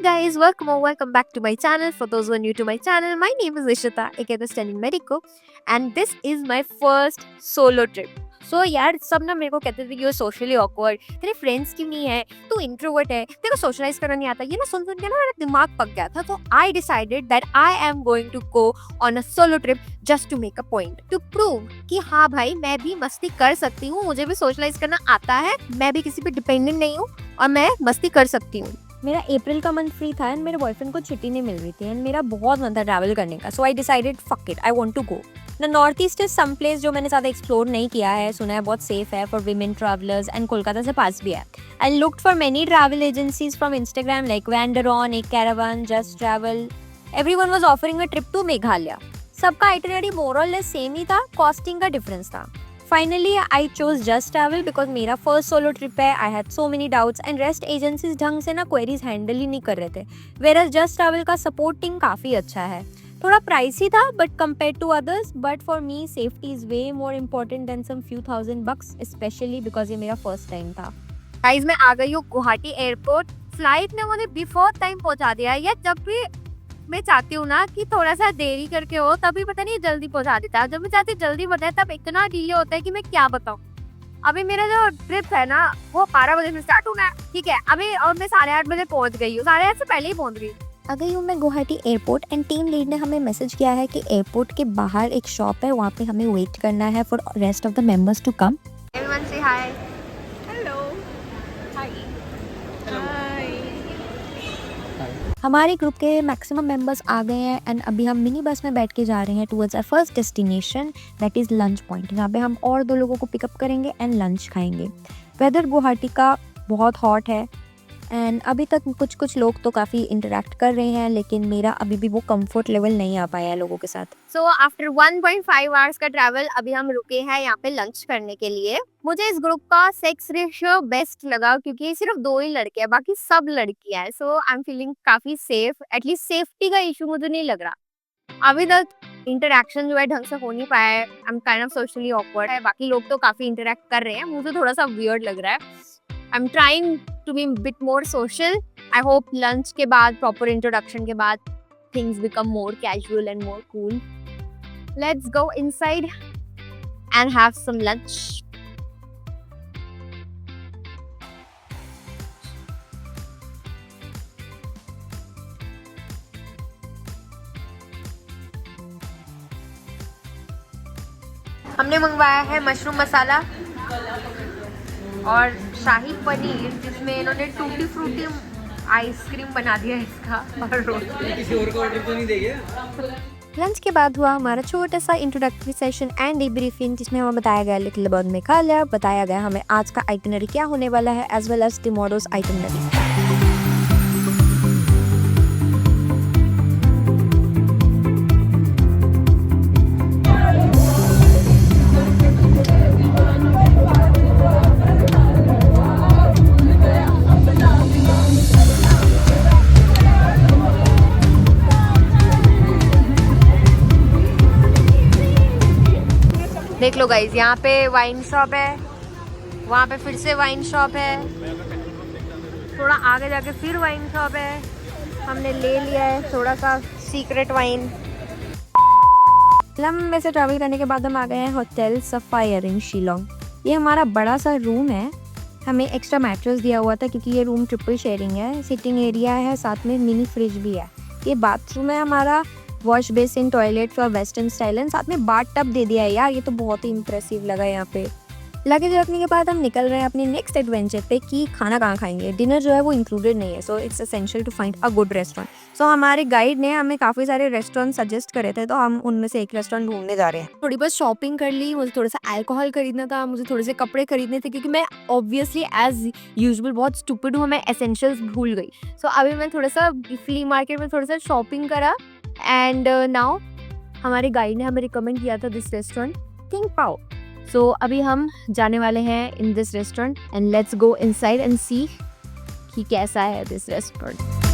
guys, welcome back to my channel. For those who are new to my channel, my name is Ishita, aka the Stunning Medico, and this is my first solo trip. So यार सब ना मेरे को कहते थे कि वो socially awkward, तेरे फ्रेंड्स क्यों नहीं है, तू इंट्रोवर्ट है, तेरे को सोशलाइज करना नहीं आता। ये ना सुन के ना मेरा दिमाग पक गया था। तो I decided that I am going to go on a solo trip just to make a point, to prove कि हाँ भाई मैं भी मस्ती कर सकती हूँ, मुझे भी सोशलाइज करना आता है, मैं भी किसी पे डिपेंडेंट नहीं हूँ और मैं मस्ती कर सकती हूँ। मेरा अप्रैल का मंथ फ्री था एंड मेरे बॉयफ्रेंड को छुट्टी नहीं मिल रही थी एंड मेरा बहुत मन था ट्रैवल करने का। So I decided fuck it, I want to go. The north east is some place जो मैंने ज़्यादा एक्सप्लोर नहीं किया है, सुना है बहुत सेफ है for women travellers and Kolkata से पास भी है। I looked for many travel agencies from Instagram like WanderOn, एक caravan, just travel. Everyone was offering a trip to Meghalaya. सबका आइटिनरी मोर और लेस सेम ही था, कॉस्टिंग का डिफरेंस था। Finally, I chose Just Travel because मेरा फर्स्ट सोलो ट्रिप है। I had so many doubts and rest agencies ढंग से ना क्वेरीज हैंडल ही नहीं कर रहे थे। Whereas Just Travel का सपोर्टिंग काफ़ी अच्छा है। थोड़ा प्राइसी था but compare to others, but for me safety is way more important than some few thousand bucks, specially because ये मेरा फर्स्ट टाइम था। गाइस मैं आ गई हूँ गुवाहाटी एयरपोर्ट। फ्लाइट ने मुझे बिफोर टाइम पहुँचा दिया है। या जब भी मैं चाहती हूँ ना कि थोड़ा सा देरी करके हो, तभी पता नहीं जल्दी पहुंचा देता है। जब मैं चाहती जल्दी बताए तब इतना डिले होता है कि मैं क्या बताऊँ। अभी मेरा जो ट्रिप है ना वो 12 बजे से स्टार्ट होना है, ठीक है। अभी और मैं 8:30 बजे पहुंच गई हूँ, 8:30 से पहले ही पहुंच गई। आ गई हूँ मैं Guwahati airport and team lead ने हमें मैसेज किया है कि एयरपोर्ट के बाहर एक शॉप है, वहाँ पे हमें वेट करना है for rest of the members to come. Everyone से हाय। हमारे ग्रुप के मैक्सिमम मेंबर्स आ गए हैं एंड अभी हम मिनी बस में बैठ के जा रहे हैं towards our first destination, that is lunch point. यहाँ पे हम और 2 लोगों को पिकअप करेंगे एंड लंच खाएंगे। वेदर गुवाहाटी का बहुत हॉट है एंड अभी तक कुछ लोग तो काफ़ी इंटरेक्ट कर रहे हैं, लेकिन मेरा अभी भी वो कंफर्ट लेवल नहीं आ पाया है लोगों के साथ। सो आफ्टर 1.5 आवर्स का ट्रैवल अभी हम रुके हैं यहाँ पे लंच करने के लिए। मुझे इस ग्रुप का सेक्स रेशियो बेस्ट लगा क्योंकि सिर्फ 2 ही लड़के हैं, बाकी सब लड़कियां हैं। सो आई एम फीलिंग काफी सेफ, एटलीस्ट सेफ्टी का इशू मुझे नहीं लग रहा। अभी तक इंटरेक्शन जो है ढंग से हो नहीं पाया है। I am kind of socially awkward है, बाकी लोग तो काफी इंटरेक्ट कर रहे हैं, मुझे थोड़ा सा वियर्ड लग रहा है। I am trying to be bit more social. I hope lunch के बाद, प्रॉपर इंट्रोडक्शन के बाद things become more casual and more cool. Let's go inside and have some lunch. हमने मंगवाया है मशरूम मसाला और शाही पनीर, जिसमें इन्होंने टूटी फ्रूटी आइसक्रीम बना दिया है इसका, और रोटी। किसी और का ऑर्डर तो नहीं देंगे। लंच के बाद हुआ हमारा छोटा सा इंट्रोडक्टरी सेशन एंड डिब्रीफिंग, जिसमें हमें बताया गया लिटिल अबाउट मेघालय, बताया गया हमें आज का आइटिनरी क्या होने वाला है as well as tomorrow's itinerary. देख लो गाइज, यहाँ पे वाइन शॉप है, वहाँ पे फिर से वाइन शॉप है, थोड़ा आगे जाके फिर वाइन शॉप है। हमने ले लिया है थोड़ा सा सीक्रेट वाइन। लंबे से ट्रैवल करने के बाद हम आ गए हैं होटल सफायर इन शिलोंग। ये हमारा बड़ा सा रूम है, हमें एक्स्ट्रा मैट्रेस दिया हुआ था क्योंकि ये रूम ट्रिपल शेयरिंग है। सिटिंग एरिया है, साथ में मिनी फ्रिज भी है। ये बाथरूम है हमारा, wash basin, toilet for western style and साथ में बाथ टब दे दिया है। यार ये तो बहुत ही इंप्रेसिव लगा यहाँ पे। लगेज रखने के बाद हम निकल रहे हैं अपने नेक्स्ट एडवेंचर पे कि खाना कहाँ खाएंगे। डिनर जो है वो इंक्लूडेड नहीं है, so it's essential to find a good restaurant. So हमारे गाइड ने हमें काफ़ी सारे रेस्टोरेंट सजेस्ट करे थे, तो हम उनमें से एक रेस्टोरेंट ढूंढने जा रहे हैं। थोड़ी बहुत शॉपिंग कर ली, मुझे थोड़ा सा अल्कोहल खरीदना था, मुझे थोड़े से कपड़े खरीदने थे क्योंकि मैं ऑब्वियसली एज यूजुअल बहुत स्टूपिड हूँ, मैं एसेंशियल्स भूल गई। सो अभी मैं थोड़ा सा फ्ली मार्केट में थोड़ा सा शॉपिंग करा एंड नाउ हमारे गाइड ने हमें रिकमेंड किया था दिस रेस्टोरेंट किंग पाओ। सो अभी हम जाने वाले हैं in this restaurant and let's go inside and see कि कैसा है this restaurant.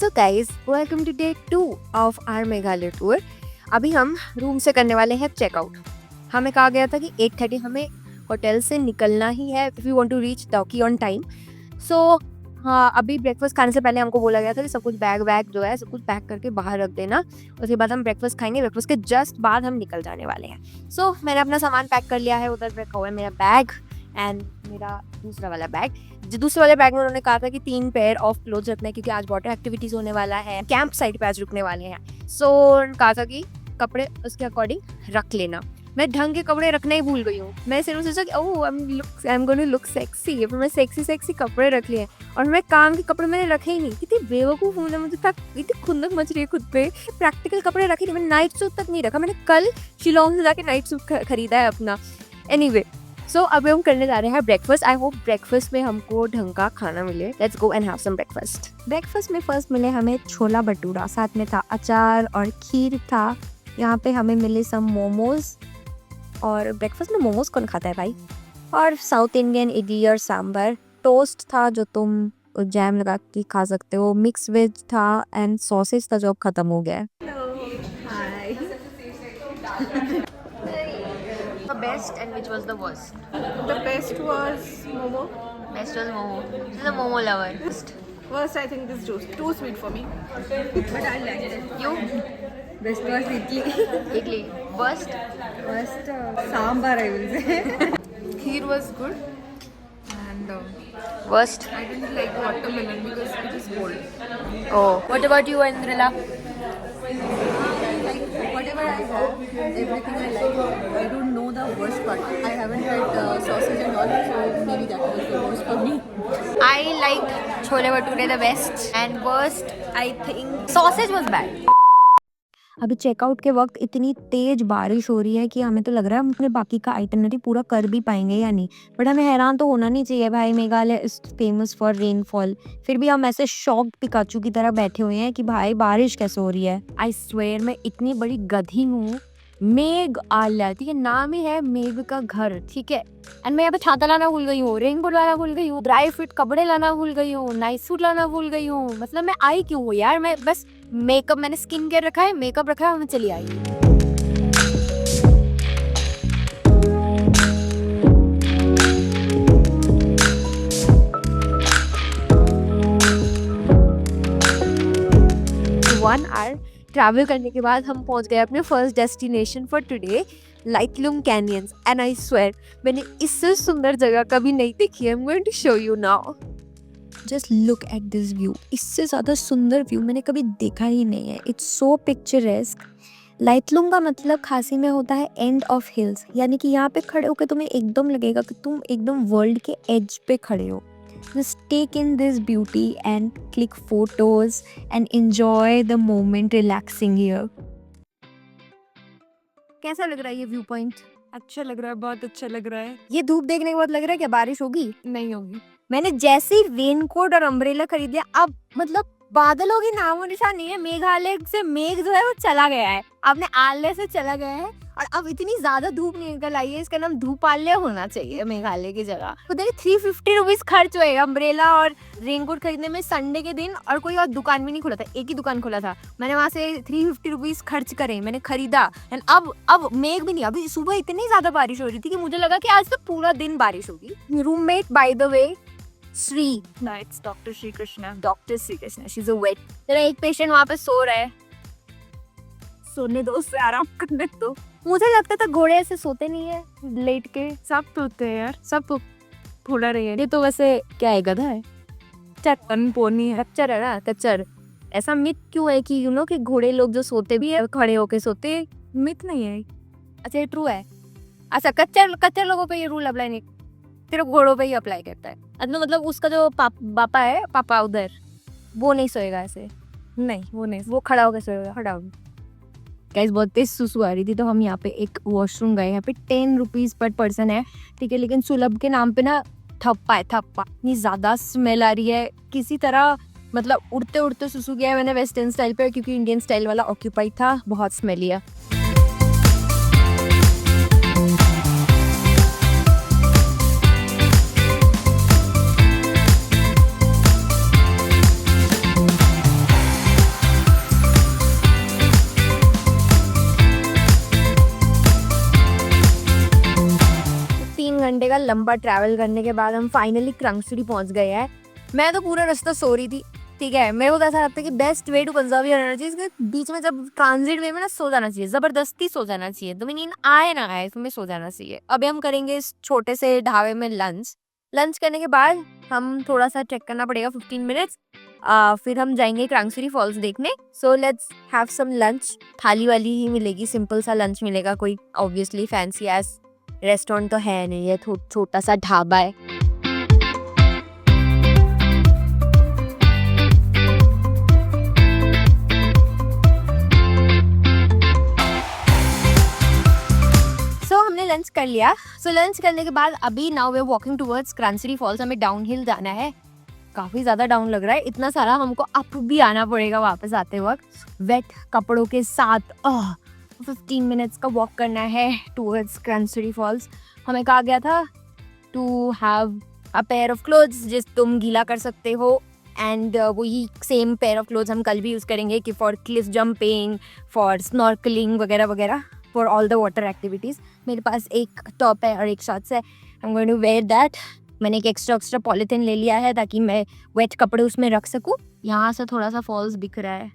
So guys, welcome to day 2 of our Meghalaya tour. अभी हम रूम से करने वाले हैं चेकआउट। हमें कहा गया था कि 8:30 हमें होटल से निकलना ही है if you want to reach Dawki on time. So हाँ, अभी ब्रेकफास्ट खाने से पहले हमको बोला गया था कि सब कुछ बैग जो है सब कुछ पैक करके बाहर रख देना। उसके बाद हम ब्रेकफास्ट खाएंगे, ब्रेकफास्ट के जस्ट बाद हम निकल जाने वाले हैं। सो मैंने अपना सामान पैक कर लिया है। उधर रखा हुआ है मेरा बैग एंड मेरा दूसरा वाला बैग। जो दूसरे वाले बैग में उन्होंने कहा था कि 3 पेयर ऑफ क्लोथ्स रखना है क्योंकि आज वाटर एक्टिविटीज़ होने वाला है, कैंप साइट पे आज रुकने वाले हैं। सो कहा था कि कपड़े उसके अकॉर्डिंग रख लेना। मैं ढंग के कपड़े रखना ही भूल गई हूँ। मैं सिर्फ सोचा कि oh I am going to look sexy. फिर मैं सेक्सी कपड़े रख लिए और मैं काम के कपड़े मैंने रखे ही नहीं। कितनी बेवकूफ़ हूँ ना, मुझे इतनी खुंदक मच रही है खुद पे। प्रैक्टिकल कपड़े रखे नहीं, मैंने नाइट सूट तक नहीं रखा। मैंने कल शिलोंग से जाके नाइट सूट खरीदा है अपना। एनीवे, सो अभी हम करने जा रहे हैं ब्रेकफास्ट। आई होप ब्रेकफास्ट में हमको ढंग का खाना मिले। Let's go and have some breakfast. Breakfast में फर्स्ट मिले हमें छोला भटूरा, साथ में था अचार और खीर था। यहाँ पे हमें मिले सम मोमोज। और ब्रेकफास्ट में मोमोज कौन खाता है भाई। और साउथ इंडियन इडली और सांभर। टोस्ट था जो तुम जैम लगा के खा सकते हो। मिक्स वेज था एंड सॉसेज था जो अब खत्म हो गया है। The best and which was the worst? The best was momo. Best was momo. She's a momo lover. Worst, I think this juice too sweet for me. But I liked it. You? Best was idli. Idli. Worst? Worst sambar, I will say. Kheer was good. And Worst? I didn't like watermelon because it is cold. Oh. What about you, Andrila? Like whatever I have, everything I like. I don't know the worst part. I haven't tried sausage and all, so maybe that was the worst for me. I like chole bhature the best, and worst I think sausage was bad. अभी checkout के वक्त इतनी तेज बारिश हो रही है कि हमें तो लग रहा है हम अपने बाकी का आइटनरी पूरा कर भी पाएंगे या नहीं। बट हमें हैरान तो होना नहीं चाहिए भाई, Meghalaya is famous for rainfall. फिर भी हम ऐसे शॉक्ड पिकाचू की तरह बैठे हुए हैं कि भाई बारिश कैसे हो रही है। आई स्वेयर मैं इतनी बड़ी गधी हूँ। मेघालय, ठीक है, नाम ही है मेघ का घर, ठीक है। एंड मैं यहाँ पे छाता लाना भूल गई हूँ, रेनकोट लाना भूल गई हूँ, ड्राई फिट कपड़े लाना भूल गई हूँ, नाइट सूट लाना भूल गई हूँ। मतलब मैं आई क्यों हूँ यार। मैं बस मेकअप, मैंने स्किन केयर रखा है, मेकअप रखा है और मैं चली आई। One hour ट्रैवल करने के बाद हम पहुंच गए अपने first destination for today, Laitlum canyons. And I swear मैंने इससे सुंदर जगह कभी नहीं देखी है। I am going to show you now. Just look at this view. इससे ज़्यादा सुंदर व्यू मैंने कभी देखा ही नहीं है। It's so picturesque. लाइटलूम का मतलब खासी में होता है एंड ऑफ हिल्स, यानी कि यहाँ पे खड़े होकर तुम्हें एकदम लगेगा कि तुम एकदम वर्ल्ड के एज पे खड़े हो। Just take in this beauty and click photos and enjoy the moment relaxing here. कैसा लग रहा है ये व्यू पॉइंट? अच्छा लग रहा है, बहुत अच्छा लग रहा है। ये धूप देखने के बाद लग रहा है क्या बारिश होगी? नहीं होगी। मैंने जैसे ही रेनकोट और अम्ब्रेला खरीद लिया, अब मतलब बादलों की नामो निशान नहीं है। मेघालय से मेघ जो है वो चला गया है, अपने आलय से चला गया है और अब इतनी ज्यादा धूप नहीं निकल आई है। इसका नाम धूपालय होना चाहिए मेघालय की जगह। तो देखिए 350 रुपीज खर्च होएगा अम्ब्रेला और रेनकोट खरीदने में। संडे के दिन और कोई और दुकान भी नहीं खुला था, एक ही दुकान खुला था। मैंने वहां से 350 रुपीज खर्च करे, मैंने खरीदा। एंड अब मेघ भी नहीं। अभी सुबह इतनी ज्यादा बारिश हो रही थी कि मुझे लगा कि आज तो पूरा दिन बारिश होगी। Roommate by the way Shri, No, it's Dr. Shri Krishna. Doctor Shri Krishna, she is a vet. तेरा एक पेशेंट वहां पे सो रहा है, सोने दो, उससे आराम करने दो। मुझे लगता था घोड़े ऐसे सोते नहीं है लेट के। सब सोते हैं यार, सब थोड़ा रही है। ये तो वैसे क्या है, गधा है, चटन पोनी है। कच्चर है ना, कच्चर। ऐसा मिथ क्यों है कि कि घोड़े लोग जो सोते भी है खड़े होके सोते? मिथ नहीं है। अच्छा ये ट्रू है। अच्छा कच्चर लोगों पे ये रूल अप्लाई नहीं, सिर्फ घोड़ों पे ही अप्लाई करता है। मतलब उसका जो पापा है, पापा उधर, वो नहीं सोएगा ऐसे। नहीं, वो नहीं। वो खड़ा होकर सोएगा, खड़ा होकर। गाइस बहुत तेज सुसु आ रही थी तो हम यहाँ पे एक वॉशरूम गए। यहाँ पे 10 रुपीज पर पर्सन है, ठीक है, लेकिन सुलभ के नाम पे ना थप्पा है, थप्पा। इतनी ज्यादा स्मेल आ रही है किसी तरह, मतलब उड़ते उड़ते सुसु किया है मैंने वेस्टर्न स्टाइल पे, क्योंकि इंडियन स्टाइल वाला ऑक्यूपाइड था। बहुत स्मेली है। घंटे का लंबा ट्रैवल करने के बाद हम फाइनली क्रंगसिटी पहुंच गए हैं। मैं तो पूरा रास्ता सो रही थी, ठीक है। मेरे को तो ऐसा लगता है कि best way to conserve your energy, इसके बीच में जब ट्रांजिट वे में ना सो जाना चाहिए, जबरदस्ती सो जाना चाहिए, तुम्हें नींद आए ना आए तुम्हें सो जाना चाहिए। अभी हम करेंगे इस छोटे से ढाबे में लंच करने के बाद हम थोड़ा सा चेक करना पड़ेगा 15 मिनट्स, फिर हम जाएंगे क्रंगसिटी फॉल्स देखने। So let's have some lunch. Thali वाली ही मिलेगी, सिंपल सा लंच मिलेगा, कोई ऑब्वियसली फैंसी एस रेस्टोरेंट तो है नहीं, ये छोटा सा ढाबा है। हमने लंच कर लिया। लंच करने के बाद अभी now we are walking towards Krangsuri falls. हमें डाउन हिल जाना है, काफ़ी ज़्यादा डाउन लग रहा है, इतना सारा हमको अप भी आना पड़ेगा वापस आते वक्त वेट कपड़ों के साथ। 15 मिनट्स का वॉक करना है टुवर्ड्स क्रंगसिटी फॉल्स। हमें कहा गया था to have a pair of clothes जिस तुम गीला कर सकते हो, एंड वही सेम पेयर ऑफ क्लोथ्स हम कल भी यूज़ करेंगे कि for cliff jumping, for snorkelling वगैरह वगैरह, for all the water activities. मेरे पास एक टॉप है और एक शॉर्ट्स है, I am going to wear that. मैंने एक एक्स्ट्रा पॉलीथिन ले लिया है ताकि मैं वेट कपड़े उसमें रख सकूँ। यहाँ से थोड़ा सा फॉल्स दिख रहा है,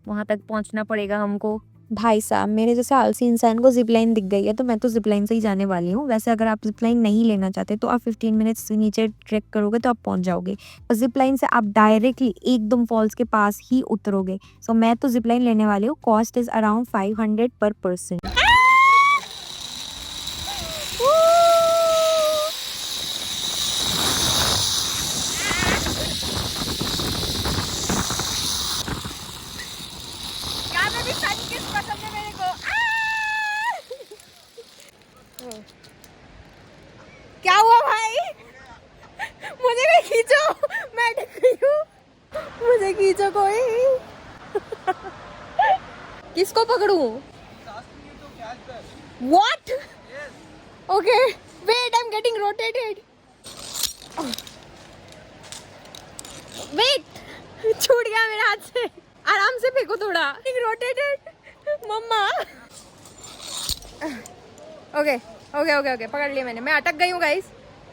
वहाँ तक पहुँचना पड़ेगा हमको। भाई साहब, मेरे जैसे आलसी इंसान को जिपलाइन दिख गई है तो मैं तो जिपलाइन से ही जाने वाली हूँ। वैसे अगर आप जिपलाइन नहीं लेना चाहते तो आप 15 मिनट्स नीचे ट्रैक करोगे तो आप पहुँच जाओगे, और जिपलाइन से आप डायरेक्टली एकदम फॉल्स के पास ही उतरोगे। सो मैं तो जिपलाइन लेने वाली हूँ। कॉस्ट इज़ अराउंड 500 पर पर्सन। क्या हुआ भाई? मुझे कोई खींचो, मैं अटक गई हूँ, मुझे खींचो कोई। किसको पकड़ूं? What? Okay, wait, I'm getting rotated. Wait, छूट गया मेरे हाथ से, आराम से फेंको थोड़ा। रोटेटेड मम्मा। ओके ओके ओके ओके, पकड़ लिया मैंने। मैं अटक गई हूँ गाइस,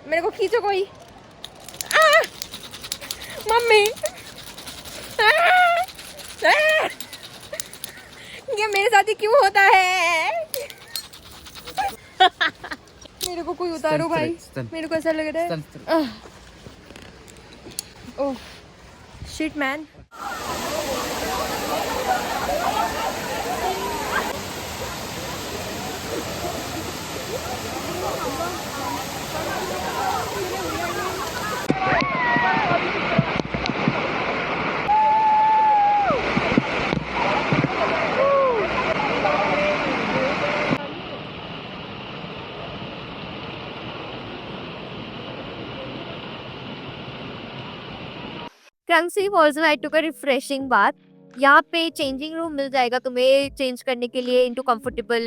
मेरे को खींचो कोई। मम्मी, ये मेरे साथ ही क्यों होता है? मेरे को कोई उतारो भाई, मेरे को ऐसा लग रहा है। Oh shit man. Krangsuri falls में आई टुक अ रिफ्रेशिंग बात। यहाँ पे चेंजिंग रूम मिल जाएगा तुम्हें चेंज करने के लिए into comfortable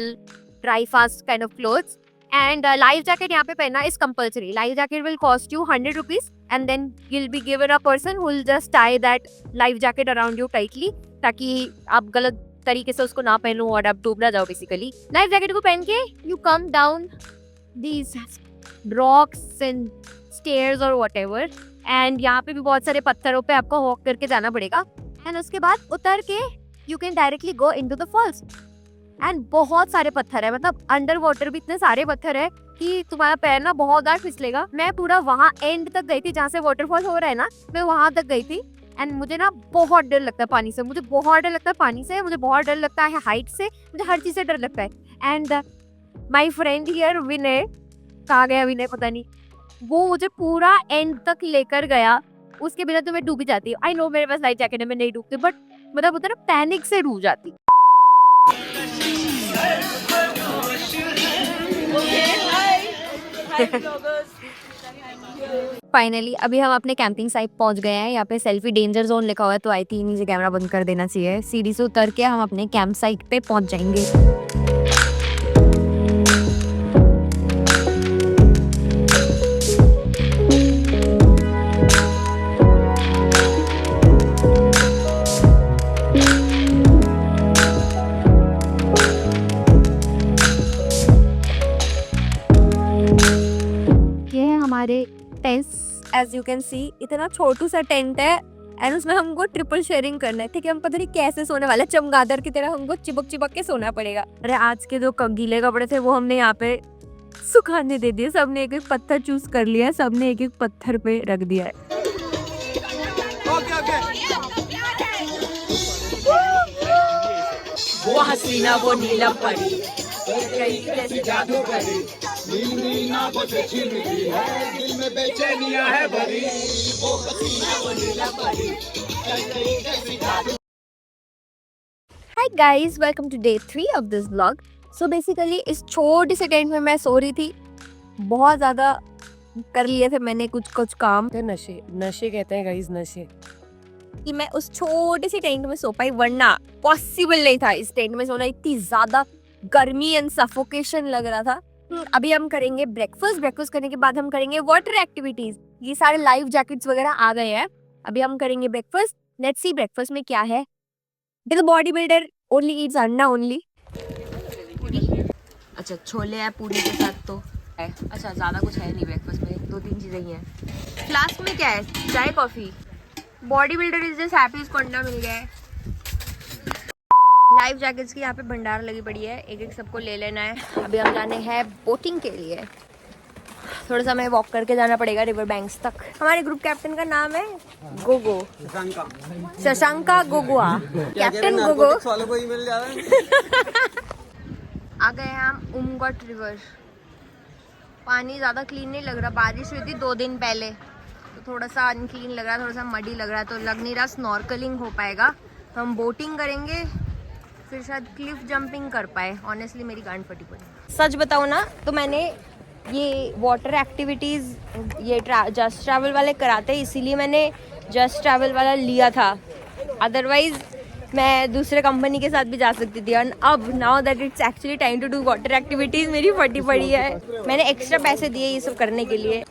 dry fast kind of clothes, and life jacket यहाँ पे पहनना is compulsory. Life jacket will cost you 100 rupees, and then you'll be given a person who will just tie that life jacket around you tightly, ताकि आप गलत तरीके से उसको ना पहनो और आप डूब ना जाओ। बेसिकली लाइफ जैकेट को पहन के you come down these rocks and stairs or whatever, and यहाँ पे भी बहुत सारे पत्थरों पे आपको वॉक करके जाना पड़ेगा, एंड उसके बाद उतर के you can directly go into the falls. And बहुत सारे पत्थर है, मतलब अंडर वाटर भी इतने सारे पत्थर है कि तुम्हारा पैर ना बहुत बार फिसलेगा। मैं पूरा वहाँ एंड तक गई थी जहाँ से वाटरफॉल हो रहा है ना, मैं वहाँ तक गई थी, एंड मुझे ना बहुत डर लगता है पानी से। मुझे बहुत डर लगता है पानी से, मुझे बहुत डर लगता है हाइट से, मुझे हर चीज़ से डर लगता है। एंड माई फ्रेंड हियर विनय, कहाँ गया विनय पता नहीं, वो मुझे पूरा एंड तक लेकर गया। उसके बिना तो मैं डूबी जाती हूँ। आई नो मेरे पास लाइफ जैकेट है, मैं नहीं डूबती, बट मतलब होता है ना पैनिक से डूब जाती। फाइनली अभी हम अपने कैंपिंग साइट पहुंच गए हैं। यहाँ पे सेल्फी डेंजर जोन लिखा हुआ है, तो आई थिंक मुझे कैमरा बंद कर देना चाहिए। सीढ़ी से उतर के हम अपने कैंप साइट पे पहुंच जाएंगे। हमारे tents as you can see इतना छोटू सा टेंट है एंड उसमें हमको ट्रिपल शेयरिंग करना है। ठीक है, हम पता नहीं कैसे सोने वाले, चमगादड़ की तरह हमको चिपक चिपक के सोना पड़ेगा। अरे आज के जो गीले कपड़े थे वो हमने यहाँ पे सुखाने दे दिए, सबने एक एक पत्थर चूज कर लिया, सबने एक एक पत्थर पे रख दिया है। वो हसीना वो नीलम परी कैसी जादू करी नीली नाकों से छीन ली है दिल में बेचैनियां है भरी वो हसीना वो नीलम परी कैसी जादू। Hi guys, welcome to day 3 of this vlog. So basically इस छोटी से टेंट में मैं सो रही थी, बहुत ज़्यादा कर लिए थे मैंने कुछ काम। नशे नशे कहते हैं गाइस, नशे। कि मैं उस छोटे सी टेंट में सो पाई, वरना पॉसिबल नहीं था इस टेंट में सोना। इतनी ज़्यादा गर्मी एंड सफोकेशन लग रहा था। अभी हम करेंगे ब्रेकफास्ट करने के बाद हम करेंगे वाटर एक्टिविटीज। ये सारे लाइफ जैकेट्स वगैरह आ गए हैं, अभी हम करेंगे ब्रेकफास्ट। लेट्स सी ब्रेकफास्ट में क्या है। The body builder only Yeats अंडा ओनली। अच्छा, छोले है पूरी के साथ तो है। अच्छा, ज़्यादा कुछ है नहीं ब्रेकफास्ट में, 2-3 चीज़ें ही हैं। फ्लास्क में क्या है? चाय coffee. Body builder is just happy, इसको अंडा मिल गया है। लाइफ जैकेट्स की यहाँ पे भंडार लगी पड़ी है, एक एक सबको ले लेना है। अभी हम जाने हैं बोटिंग के लिए, थोड़ा सा हमें वॉक करके जाना पड़ेगा रिवर बैंक्स तक। हमारे ग्रुप कैप्टन का नाम है गोगो, शशांका गोगोआ, कैप्टन गोगो। वालों को ईमेल जा रहा है। आ गए हैं हम उमगट रिवर। पानी ज़्यादा क्लीन नहीं लग रहा, बारिश हुई थी 2 दिन पहले तो थोड़ा सा अनक्लीन लग रहा है, थोड़ा सा मडी लग रहा है, तो लग नहीं रहा स्नॉर्कलिंग हो पाएगा। तो हम बोटिंग करेंगे, फिर शायद क्लिफ जंपिंग कर पाए। ऑनेस्टली मेरी गांड फटी पड़ी। सच बताऊँ ना तो मैंने ये वाटर एक्टिविटीज़ ये जस्ट ट्रैवल वाले कराते हैं, इसीलिए मैंने जस्ट ट्रैवल वाला लिया था। अदरवाइज मैं दूसरे कंपनी के साथ भी जा सकती थी। और अब now that it's actually time to do water activities, मेरी फटी पड़ी है। मैंने एक्स्ट्रा पैसे दिए ये सब करने के लिए।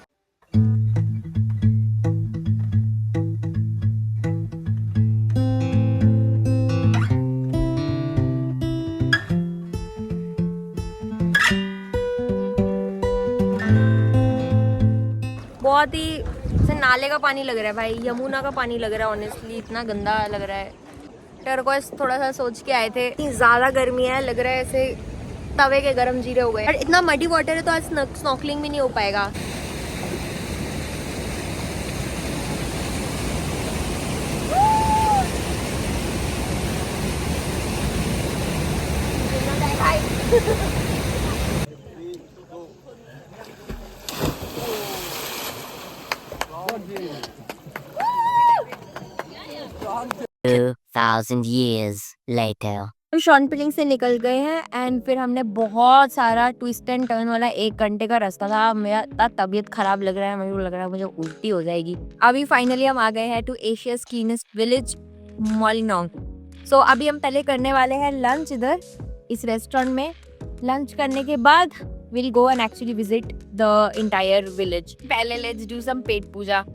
बहुत ही जैसे नाले का पानी लग रहा है भाई, यमुना का पानी लग रहा है। ऑनेस्टली इतना गंदा लग रहा है। टर्कोइज थोड़ा सा सोच के आए थे, इतनी ज़्यादा गर्मी है, लग रहा है ऐसे तवे के गरम जीरे हो गए। और इतना मडी वाटर है तो आज स्नॉर्कलिंग भी नहीं हो पाएगा। Thousand years later. तो शॉन पिलिंग से निकल गए हैं एंड फिर हमने बहुत सारा ट्विस्ट एंड टर्न वाला 1 घंटे का रास्ता था। मेरा तबीयत खराब लग रहा है, मुझे लग रहा है मुझे उल्टी हो जाएगी। अभी फाइनली हम आ गए हैं टू एशियाज क्लीनेस्ट विलेज मोलिनोंग। सो अभी हम पहले करने वाले हैं लंच इधर इस रेस्टोरेंट में। लंच करने के बाद will go and actually visit the entire village. पहले लेट्स डू सम पेट पूजा।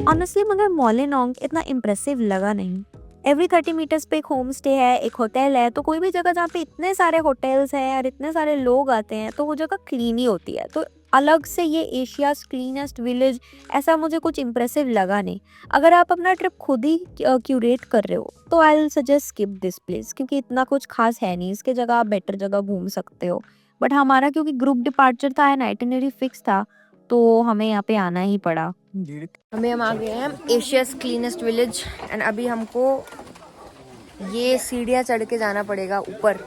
ऑनेस्टली मुझे मोलिनोंग इतना इम्प्रेसिव लगा नहीं। एवरी 30 मीटर्स पे एक होम स्टे है, एक होटल है। तो कोई भी जगह जहाँ पे इतने सारे होटल्स हैं और इतने सारे लोग आते हैं तो वो जगह क्लीन ही होती है। तो अलग से ये एशियाज क्लीनेस्ट विलेज ऐसा मुझे कुछ इम्प्रेसिव लगा नहीं। अगर आप अपना ट्रिप खुद ही क्यूरेट कर रहे हो तो I will suggest skip this place, क्योंकि इतना कुछ खास है नहीं। इसके जगह आप बेटर जगह घूम सकते हो। बट हमारा क्योंकि ग्रुप डिपार्चर था एंड आइटिनरी फिक्स था तो हमें यहाँ पे आना ही पड़ा। हम आ गए हैं एशियाज क्लीनेस्ट विलेज एंड अभी हमको ये सीढ़ियाँ चढ़ के जाना पड़ेगा ऊपर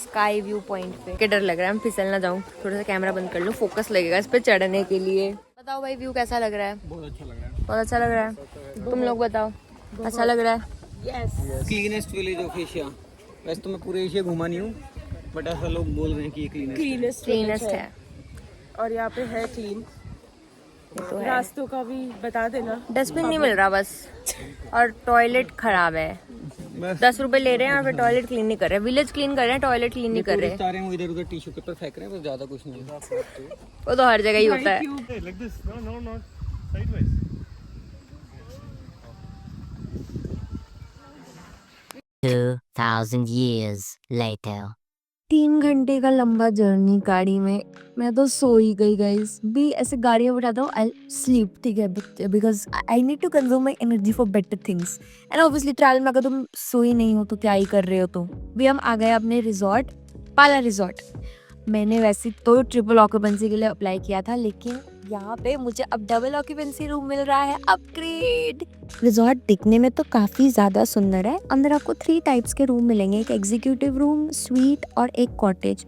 स्काई व्यू पॉइंट पे। के डर लग रहा है हम फिसल ना जाऊँ। थोड़ा सा कैमरा बंद कर लूँ, फोकस लगेगा इस पे चढ़ने के लिए। बताओ भाई व्यू कैसा लग रहा है? बहुत अच्छा लग रहा है। बहुत अच्छा लग रहा है। तुम लोग बताओ, अच्छा लग रहा है? Cleanest village of Asia. वैसे तो मैं पूरे एशिया घूमा नहीं हूँ, बट ऐसा लोग बोल रहे हैं कि ये क्लीनेस्ट है। और यहाँ पे है क्लीन। तो है। रास्तों का भी बता देना। डस्टबिन नहीं मिल रहा बस, और टॉयलेट खराब है। बस 10 रुपए ले रहे हैं और फिर टॉयलेट क्लीन नहीं कर रहे। विलेज क्लीन कर रहे हैं, टॉयलेट क्लीन नहीं कर रहे। टूरिस्ट आ रहे हैं, वो इधर उधर टिश्यू पेपर फेंक रहे हैं, बस ज्यादा कुछ नहीं है। वो तो हर जगह ही होता है। 2,000 years later. 3 घंटे का लंबा जर्नी गाड़ी में, मैं तो सो ही गई गाइस। भी ऐसे गाड़ी में बैठाता हूँ, आई स्लीप, ठीक है, because I need to consume my energy for better things. And obviously travel में अगर तुम सोई नहीं हो तो क्या ही कर रहे हो। तो भी हम आ गए अपने रिजॉर्ट, पाला रिजॉर्ट। मैंने वैसे तो ट्रिपल ऑक्यूपेंसी के लिए अप्लाई किया था, लेकिन यहाँ पे मुझे अब डबल ऑक्यूपेंसी रूम मिल रहा है, अपग्रेड। रिजॉर्ट दिखने में तो काफ़ी ज़्यादा सुंदर है। अंदर आपको 3 टाइप्स के रूम मिलेंगे, एक एग्जीक्यूटिव रूम, स्वीट और एक कॉटेज।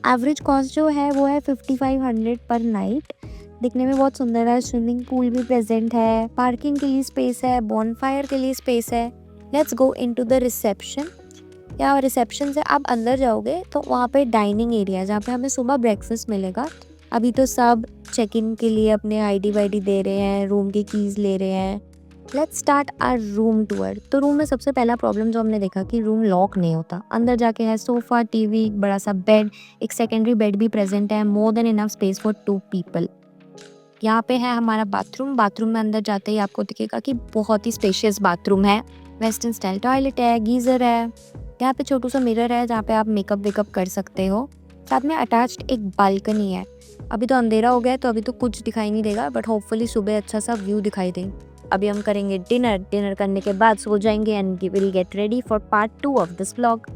एवरेज कॉस्ट जो है वो है 5500 पर नाइट। दिखने में बहुत सुंदर है, स्विमिंग पूल भी प्रेजेंट है, पार्किंग के लिए स्पेस है, बॉनफायर के लिए स्पेस है। Let's go into the reception. या रिसेप्शन से आप अंदर जाओगे तो वहाँ पे डाइनिंग एरिया है, जहाँ पे हमें सुबह ब्रेकफास्ट मिलेगा। अभी तो सब चेक इन के लिए अपने आईडी वाईडी दे रहे हैं, रूम की कीज़ ले रहे हैं। Let's start our room tour. तो रूम में सबसे पहला प्रॉब्लम जो हमने देखा कि रूम लॉक नहीं होता। अंदर जाके है सोफ़ा, टीवी, बड़ा सा बेड, एक सेकेंडरी बेड भी प्रेजेंट है, more than enough space for 2 people. यहाँ पे है हमारा बाथरूम। बाथरूम में अंदर जाते ही आपको दिखेगा कि बहुत ही स्पेशियस बाथरूम है। वेस्टर्न स्टाइल टॉयलेट है, गीज़र है, यहाँ पे छोटू सा मिरर है जहाँ पे आप मेकअप वेकअप कर सकते हो। साथ में अटैच्ड एक बालकनी है। अभी तो अंधेरा हो गया है तो अभी तो कुछ दिखाई नहीं देगा, बट होपफुली सुबह अच्छा सा व्यू दिखाई दे। अभी हम करेंगे डिनर। डिनर करने के बाद सो जाएंगे and we will get ready for part 2 of this vlog.